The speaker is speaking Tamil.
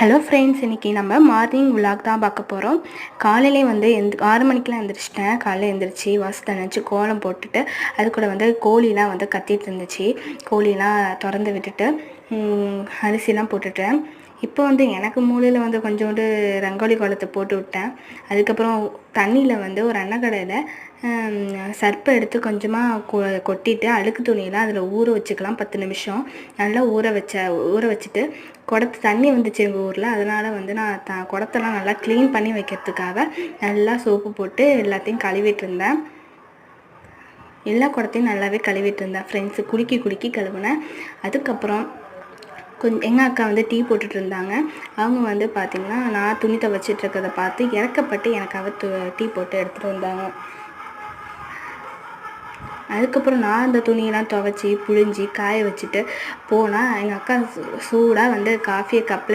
ஹலோ ஃப்ரெண்ட்ஸ், இன்றைக்கி நம்ம மார்னிங் விலாக் தான் பார்க்க போகிறோம். காலையிலே வந்து 6 மணிக்கெலாம் எழுந்திரிச்சிட்டேன். காலையில் எழுந்திரிச்சி வாசல் தெளிச்சு கோலம் போட்டுட்டு அது கூட வந்து கோழிலாம் வந்து கத்திட்டு இருந்துச்சு. கோழிலாம் திறந்து விட்டுட்டு அரிசிலாம் போட்டுட்டேன். இப்போ வந்து எனக்கு மூலையில் வந்து கொஞ்சோண்டு ரங்கோலி கோலத்தை போட்டு விட்டேன். அதுக்கப்புறம் தண்ணியில் வந்து ஒரு எண்ணெய் சர்ப்பை எடுத்து கொஞ்சமாக கொட்டிட்டு அழுக்கு துணியெல்லாம் அதில் ஊற வச்சுக்கலாம் 10 நிமிஷம். நல்லா ஊற வச்சுட்டு தண்ணி வந்துச்சு எங்கள் ஊரில். அதனால் வந்து நான் குடத்தெல்லாம் நல்லா க்ளீன் பண்ணி வைக்கிறதுக்காக நல்லா சோப்பு போட்டு எல்லாத்தையும் கழுவிட்டு இருந்தேன். எல்லா குடத்தையும் நல்லாவே கழுவிட்டு இருந்தேன் ஃப்ரெண்ட்ஸு. குலுக்கி கழுவினேன். அதுக்கப்புறம் எங்கள் அக்கா வந்து டீ போட்டுட்டு இருந்தாங்க. அவங்க வந்து பார்த்திங்கன்னா நான் துணி துவைச்சிட்டு இருக்கிறத பார்த்து இறக்கப்பட்டு எனக்காக டீ போட்டு எடுத்துகிட்டு வந்தாங்க. அதுக்கப்புறம் நான் அந்த துணியெல்லாம் துவைச்சி புழிஞ்சி காய வச்சுட்டு போனால் எங்கள் அக்கா சூடாக வந்து காஃபியை கப்பில்